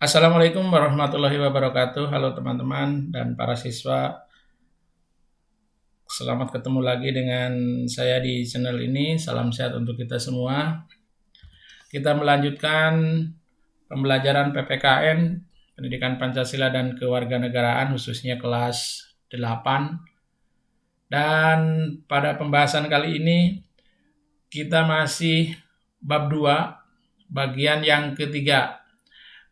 Assalamualaikum warahmatullahi wabarakatuh. Halo teman-teman dan para siswa. Selamat ketemu lagi dengan saya di channel ini. Salam sehat untuk kita semua. Kita melanjutkan pembelajaran PPKN, Pendidikan Pancasila dan Kewarganegaraan, khususnya kelas 8. Dan pada pembahasan kali ini, kita masih bab 2, bagian yang ketiga.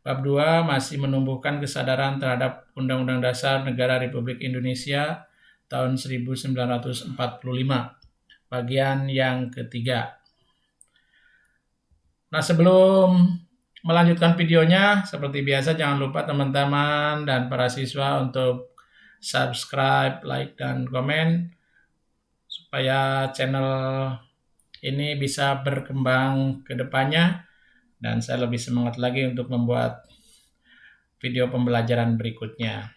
Bab 2 masih menumbuhkan kesadaran terhadap Undang-Undang Dasar Negara Republik Indonesia tahun 1945, bagian yang ketiga. Nah, sebelum melanjutkan videonya, seperti biasa jangan lupa teman-teman dan para siswa untuk subscribe, like, dan komen supaya channel ini bisa berkembang ke depannya dan saya lebih semangat lagi untuk membuat video pembelajaran berikutnya.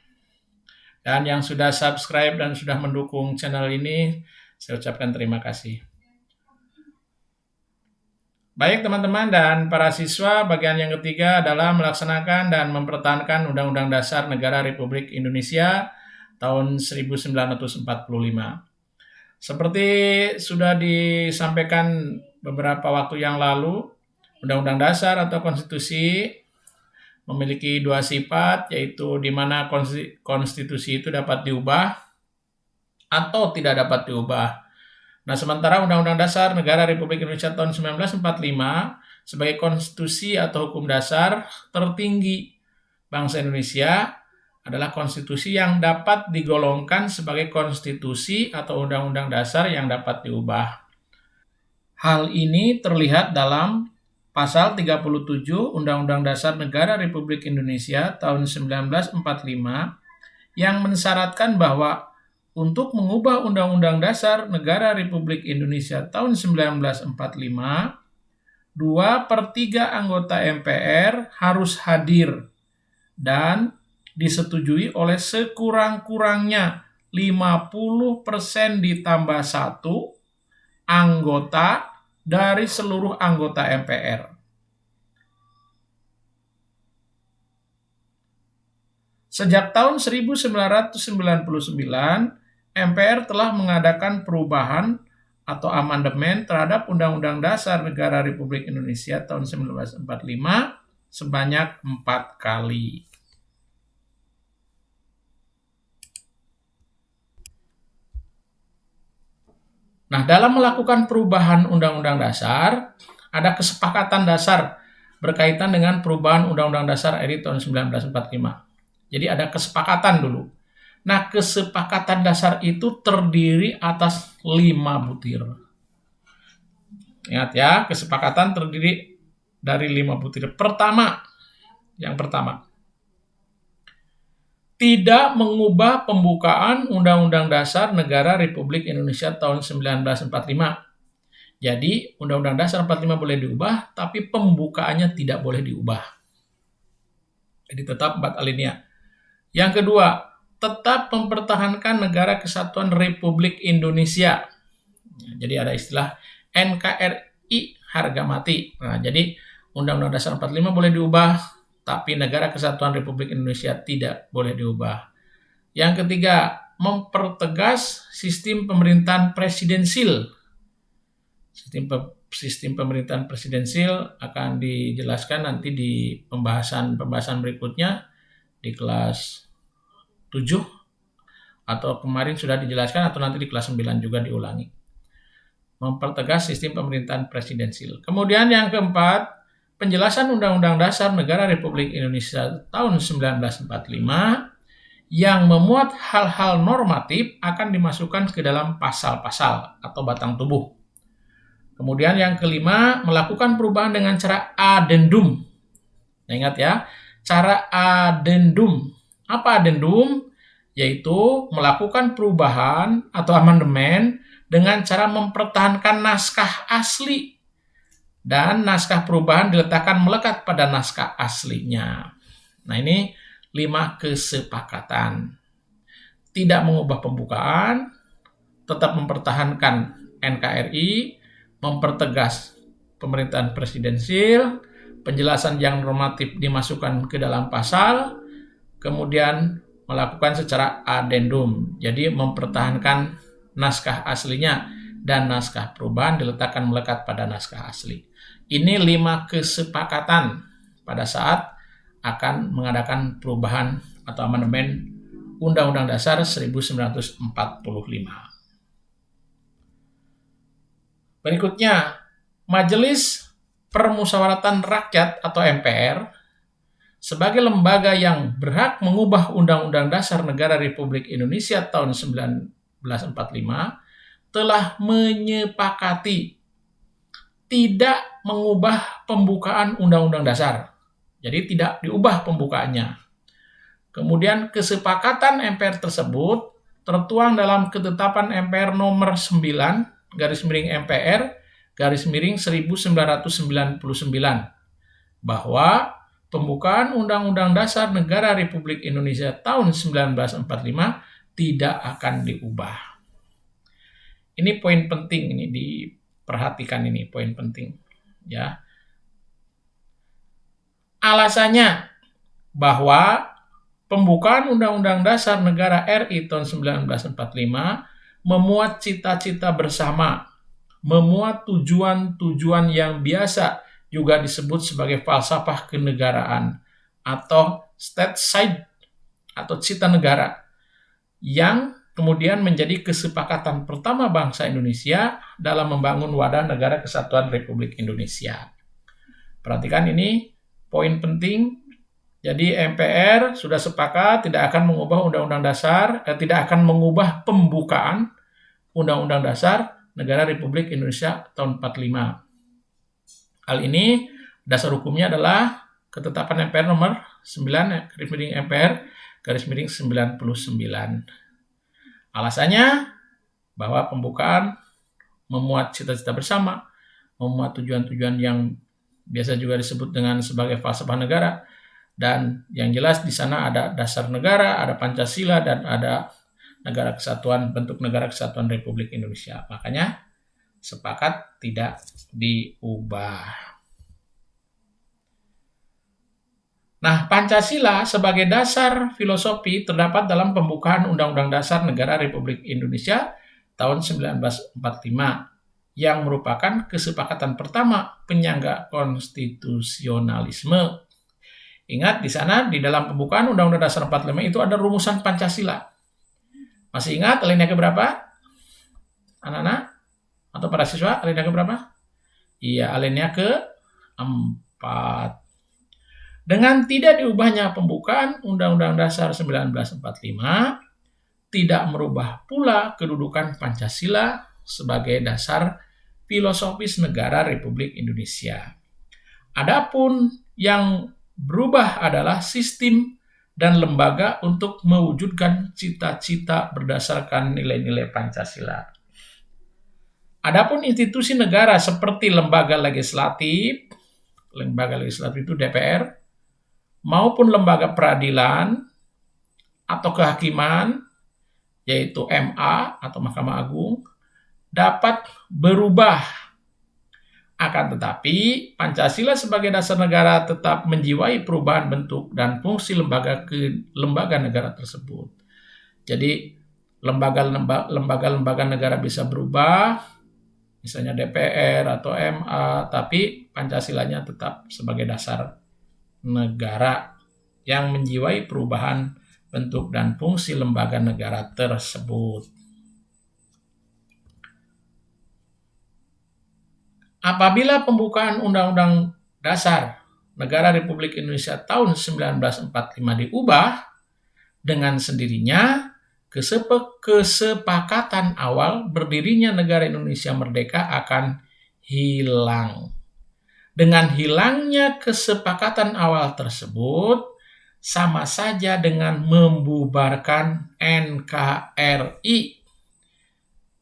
Dan yang sudah subscribe dan sudah mendukung channel ini, saya ucapkan terima kasih. Baik teman-teman dan para siswa, bagian yang ketiga adalah melaksanakan dan mempertahankan Undang-Undang Dasar Negara Republik Indonesia tahun 1945. Seperti sudah disampaikan beberapa waktu yang lalu, Undang-Undang Dasar atau Konstitusi memiliki dua sifat, yaitu di mana konstitusi itu dapat diubah atau tidak dapat diubah. Nah, sementara Undang-Undang Dasar Negara Republik Indonesia tahun 1945 sebagai konstitusi atau hukum dasar tertinggi bangsa Indonesia adalah konstitusi yang dapat digolongkan sebagai konstitusi atau undang-undang dasar yang dapat diubah. Hal ini terlihat dalam Pasal 37 Undang-Undang Dasar Negara Republik Indonesia tahun 1945 yang mensyaratkan bahwa untuk mengubah Undang-Undang Dasar Negara Republik Indonesia tahun 1945, 2/3 anggota MPR harus hadir dan disetujui oleh sekurang-kurangnya 50% ditambah 1 anggota dari seluruh anggota MPR. Sejak tahun 1999, MPR telah mengadakan perubahan atau amandemen terhadap Undang-Undang Dasar Negara Republik Indonesia tahun 1945 sebanyak 4 kali. Nah, dalam melakukan perubahan Undang-Undang Dasar, ada kesepakatan dasar berkaitan dengan perubahan Undang-Undang Dasar RI tahun 1945. Jadi ada kesepakatan dulu. Nah, kesepakatan dasar itu terdiri atas 5 butir. Ingat ya, kesepakatan terdiri dari 5 butir. Yang pertama, tidak mengubah pembukaan Undang-Undang Dasar Negara Republik Indonesia tahun 1945. Jadi, Undang-Undang Dasar 45 boleh diubah, tapi pembukaannya tidak boleh diubah. Jadi tetap 4 alinea. Yang kedua, tetap mempertahankan Negara Kesatuan Republik Indonesia. Jadi ada istilah NKRI harga mati. Nah, jadi Undang-Undang Dasar 45 boleh diubah, tapi Negara Kesatuan Republik Indonesia tidak boleh diubah. Yang ketiga, mempertegas sistem pemerintahan presidensil. Sistem pemerintahan presidensil akan dijelaskan nanti di pembahasan berikutnya di kelas 7 atau kemarin sudah dijelaskan atau nanti di kelas 9 juga diulangi. Mempertegas sistem pemerintahan presidensil. Kemudian yang keempat, penjelasan Undang-Undang Dasar Negara Republik Indonesia tahun 1945 yang memuat hal-hal normatif akan dimasukkan ke dalam pasal-pasal atau batang tubuh. Kemudian yang kelima, melakukan perubahan dengan cara adendum. Nah, ingat ya, cara adendum. Apa adendum? Yaitu melakukan perubahan atau amandemen dengan cara mempertahankan naskah asli. Dan naskah perubahan diletakkan melekat pada naskah aslinya. Nah, ini 5 kesepakatan. Tidak mengubah pembukaan, tetap mempertahankan NKRI, mempertegas pemerintahan presidensil, penjelasan yang normatif dimasukkan ke dalam pasal, kemudian melakukan secara adendum. Jadi mempertahankan naskah aslinya dan naskah perubahan diletakkan melekat pada naskah asli. Ini 5 kesepakatan pada saat akan mengadakan perubahan atau amandemen Undang-Undang Dasar 1945. Berikutnya, Majelis Permusyawaratan Rakyat atau MPR sebagai lembaga yang berhak mengubah Undang-Undang Dasar Negara Republik Indonesia tahun 1945 telah menyepakati tidak mengubah pembukaan Undang-Undang Dasar. Jadi tidak diubah pembukaannya. Kemudian kesepakatan MPR tersebut tertuang dalam ketetapan MPR nomor 9 /MPR /1999 bahwa pembukaan Undang-Undang Dasar Negara Republik Indonesia tahun 1945 tidak akan diubah. Ini poin penting, ini diperhatikan, ini poin penting ya. Alasannya bahwa pembukaan Undang-Undang Dasar Negara RI tahun 1945 memuat cita-cita bersama, memuat tujuan-tujuan yang biasa juga disebut sebagai falsafah kenegaraan atau stateside atau cita negara, yang kemudian menjadi kesepakatan pertama bangsa Indonesia dalam membangun wadah negara kesatuan Republik Indonesia. Perhatikan ini poin penting. Jadi MPR sudah sepakat tidak akan mengubah Undang-Undang Dasar, tidak akan mengubah pembukaan Undang-Undang Dasar Negara Republik Indonesia tahun 45. Hal ini dasar hukumnya adalah ketetapan MPR nomor 9/MPR /99. Alasannya bahwa pembukaan memuat cita-cita bersama, memuat tujuan-tujuan yang biasa juga disebut dengan sebagai falsafah negara, dan yang jelas di sana ada dasar negara, ada Pancasila, dan ada negara kesatuan, bentuk negara kesatuan Republik Indonesia. Makanya sepakat tidak diubah. Nah, Pancasila sebagai dasar filosofi terdapat dalam pembukaan Undang-Undang Dasar Negara Republik Indonesia tahun 1945 yang merupakan kesepakatan pertama penyangga konstitusionalisme. Ingat, di sana di dalam pembukaan Undang-Undang Dasar 45 itu ada rumusan Pancasila. Masih ingat alinea keberapa? Anak-anak atau para siswa, alinea keberapa? Iya, alinea ke-4. Dengan tidak diubahnya pembukaan Undang-Undang Dasar 1945, tidak merubah pula kedudukan Pancasila sebagai dasar filosofis negara Republik Indonesia. Adapun yang berubah adalah sistem dan lembaga untuk mewujudkan cita-cita berdasarkan nilai-nilai Pancasila. Adapun institusi negara seperti lembaga legislatif itu DPR, maupun lembaga peradilan atau kehakiman, yaitu MA atau Mahkamah Agung, dapat berubah. Akan tetapi, Pancasila sebagai dasar negara tetap menjiwai perubahan bentuk dan fungsi lembaga negara tersebut. Jadi, lembaga negara bisa berubah, misalnya DPR atau MA, tapi Pancasilanya tetap sebagai dasar negara yang menjiwai perubahan bentuk dan fungsi lembaga negara tersebut. Apabila pembukaan Undang-Undang Dasar Negara Republik Indonesia tahun 1945 diubah, dengan sendirinya kesepakatan awal berdirinya negara Indonesia merdeka akan hilang. Dengan hilangnya kesepakatan awal tersebut, sama saja dengan membubarkan NKRI.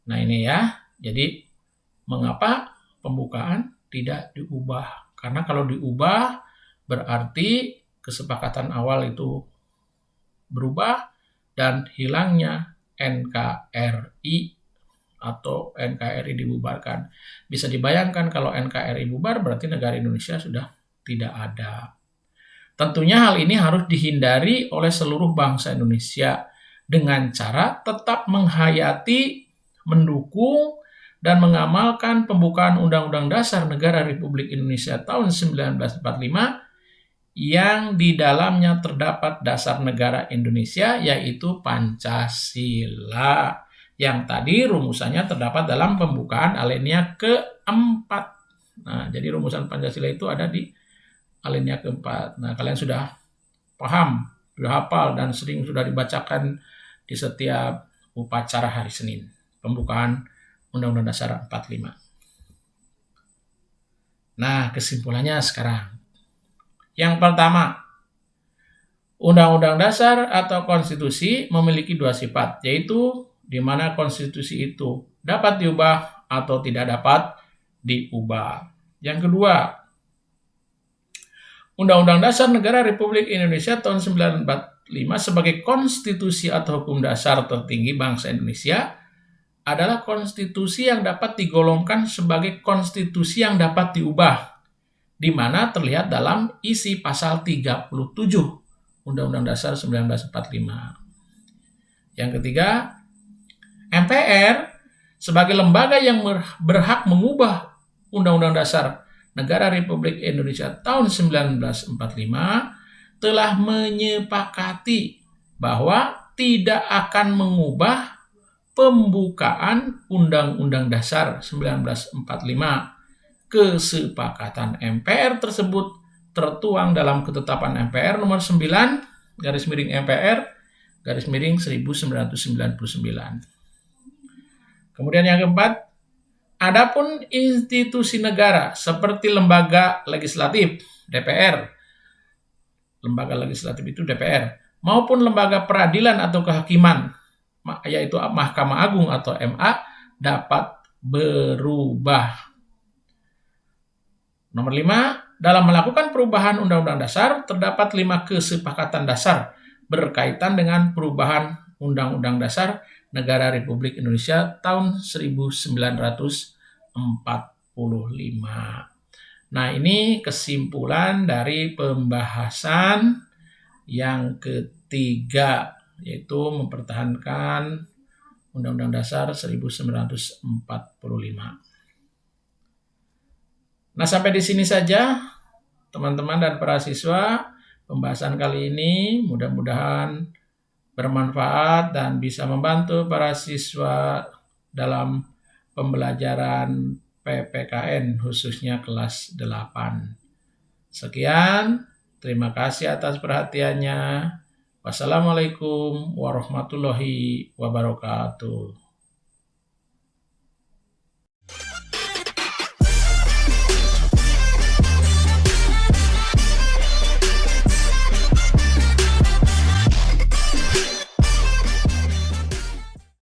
Nah ini ya, jadi mengapa pembukaan tidak diubah? Karena kalau diubah berarti kesepakatan awal itu berubah dan hilangnya NKRI atau NKRI dibubarkan. Bisa dibayangkan kalau NKRI bubar berarti negara Indonesia sudah tidak ada. Tentunya hal ini harus dihindari oleh seluruh bangsa Indonesia dengan cara tetap menghayati, mendukung, dan mengamalkan pembukaan Undang-Undang Dasar Negara Republik Indonesia tahun 1945 yang di dalamnya terdapat dasar negara Indonesia, yaitu Pancasila. Yang tadi rumusannya terdapat dalam pembukaan alinea keempat. Nah, jadi rumusan Pancasila itu ada di alinea keempat. Nah, kalian sudah paham, sudah hafal, dan sering sudah dibacakan di setiap upacara hari Senin. Pembukaan Undang-Undang Dasar 45. Nah, kesimpulannya sekarang. Yang pertama, Undang-Undang Dasar atau Konstitusi memiliki dua sifat, yaitu di mana konstitusi itu dapat diubah atau tidak dapat diubah. Yang kedua, Undang-Undang Dasar Negara Republik Indonesia tahun 1945 sebagai konstitusi atau hukum dasar tertinggi bangsa Indonesia adalah konstitusi yang dapat digolongkan sebagai konstitusi yang dapat diubah, di mana terlihat dalam isi pasal 37 Undang-Undang Dasar 1945. Yang ketiga, MPR sebagai lembaga yang berhak mengubah Undang-Undang Dasar Negara Republik Indonesia tahun 1945 telah menyepakati bahwa tidak akan mengubah pembukaan Undang-Undang Dasar 1945. Kesepakatan MPR tersebut tertuang dalam ketetapan MPR nomor 9 /MPR /1999. Kemudian yang keempat, adapun institusi negara seperti lembaga legislatif DPR, lembaga legislatif itu DPR, maupun lembaga peradilan atau kehakiman, yaitu Mahkamah Agung atau MA, dapat berubah. Nomor 5, dalam melakukan perubahan Undang-Undang Dasar, terdapat 5 kesepakatan dasar berkaitan dengan perubahan Undang-Undang Dasar Negara Republik Indonesia tahun 1945. Nah, ini kesimpulan dari pembahasan yang ketiga, yaitu mempertahankan Undang-Undang Dasar 1945. Nah, sampai di sini saja teman-teman dan para siswa, pembahasan kali ini mudah-mudahan bermanfaat dan bisa membantu para siswa dalam pembelajaran PPKN khususnya kelas 8. Sekian, terima kasih atas perhatiannya. Wassalamualaikum warahmatullahi wabarakatuh.